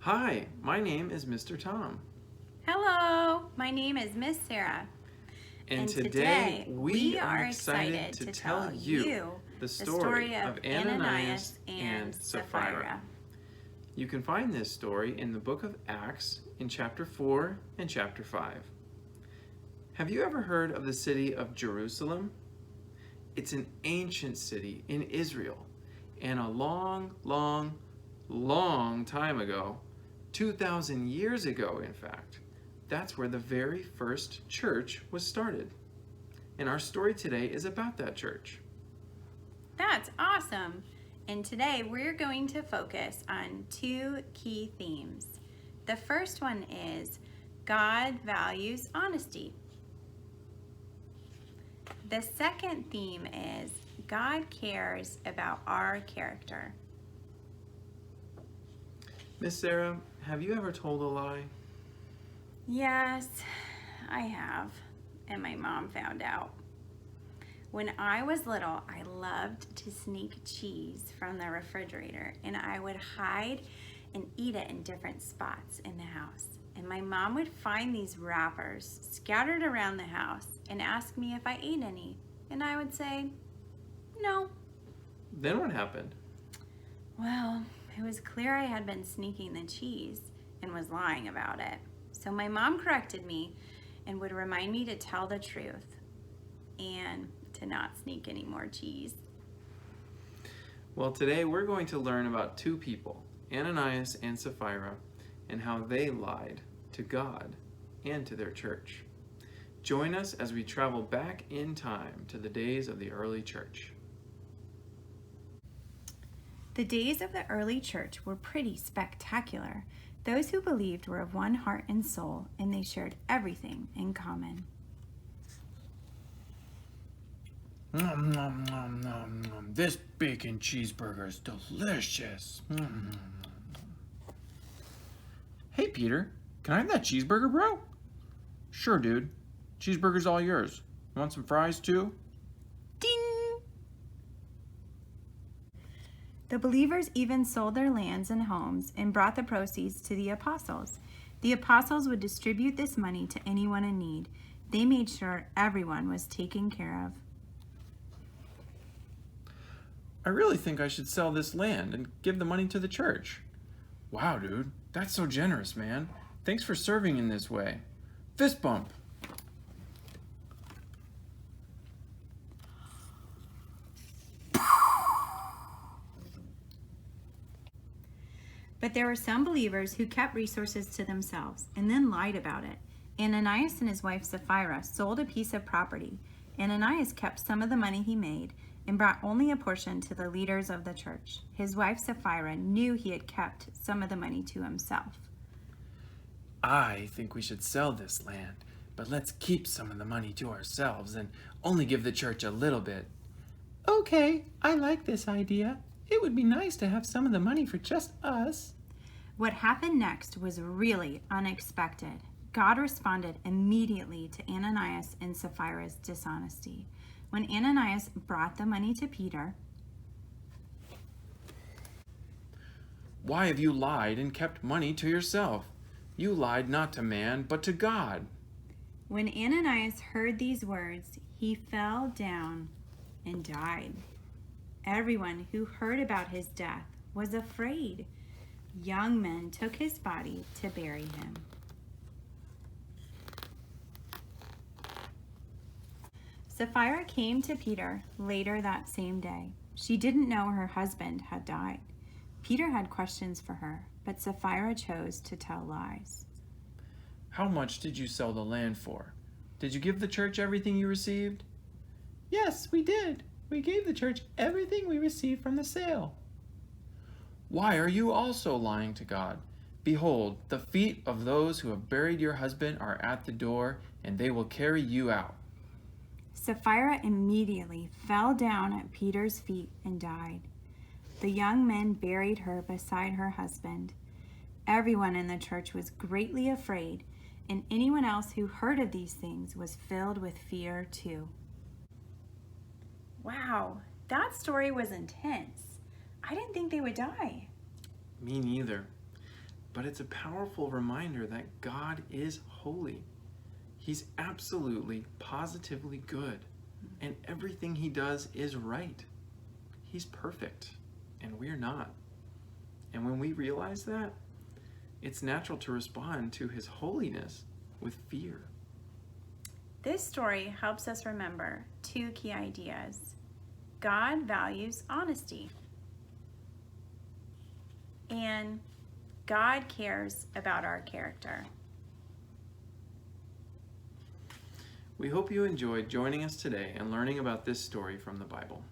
Hi, my name is Mr. Tom. Hello, my name is Miss Sarah, And and today today we we are are excited excited to to tell tell you you the the story story of of Ananias Ananias and and Sapphira. Sapphira. You can find this story in the book of Acts in chapter 4 and chapter 5. Have you ever heard of the city of Jerusalem? It's an ancient city in Israel, and a long time ago, 2,000 years ago, in fact, that's where the very first church was started. And our story today is about that church. That's awesome! And today we're going to focus on two key themes. The first one is God values honesty. The second theme is God cares about our character. Miss Sarah, have you ever told a lie? Yes, I have, and my mom found out. When I was little, I loved to sneak cheese from the refrigerator, and I would hide and eat it in different spots in the house. And my mom would find these wrappers scattered around the house and ask me if I ate any. And I would say, no. Then what happened? Well, it was clear I had been sneaking the cheese and was lying about it. So my mom corrected me and would remind me to tell the truth and to not sneak any more cheese. Well, today we're going to learn about two people, Ananias and Sapphira, and how they lied to God and to their church. Join us as we travel back in time to the days of the early church. The days of the early church were pretty spectacular. Those who believed were of one heart and soul, and they shared everything in common. Nom, nom, nom, nom, nom. This bacon cheeseburger is delicious. Hey, Peter, can I have that cheeseburger, bro? Sure, dude. Cheeseburger's all yours. Want some fries, too? Ding! The believers even sold their lands and homes and brought the proceeds to the apostles. The apostles would distribute this money to anyone in need. They made sure everyone was taken care of. I really think I should sell this land and give the money to the church. Wow, dude, that's so generous, man. Thanks for serving in this way. Fist bump. But there were some believers who kept resources to themselves and then lied about it. Ananias and his wife Sapphira sold a piece of property. Ananias kept some of the money he made and brought only a portion to the leaders of the church. His wife Sapphira knew he had kept some of the money to himself. I think we should sell this land, but let's keep some of the money to ourselves and only give the church a little bit. Okay, I like this idea. It would be nice to have some of the money for just us. What happened next was really unexpected. God responded immediately to Ananias and Sapphira's dishonesty. When Ananias brought the money to Peter, Why have you lied and kept money to yourself? You lied not to man, but to God. when Ananias heard these words, he fell down and died. Everyone who heard about his death was afraid. Young men took his body to bury him. Sapphira came to Peter later that same day. She didn't know her husband had died. Peter had questions for her, but Sapphira chose to tell lies. How much did you sell the land for? Did you give the church everything you received? Yes, we did. We gave the church everything we received from the sale. Why are you also lying to God? Behold, the feet of those who have buried your husband are at the door, and they will carry you out. Sapphira immediately fell down at Peter's feet and died. The young men buried her beside her husband. Everyone in the church was greatly afraid, and anyone else who heard of these things was filled with fear too. Wow, that story was intense. I didn't think they would die. Me neither. but it's a powerful reminder that God is holy. He's absolutely, positively good, and everything he does is right. He's perfect, and we're not. And when we realize that, it's natural to respond to his holiness with fear. This story helps us remember two key ideas. God values honesty, and God cares about our character. We hope you enjoyed joining us today and learning about this story from the Bible.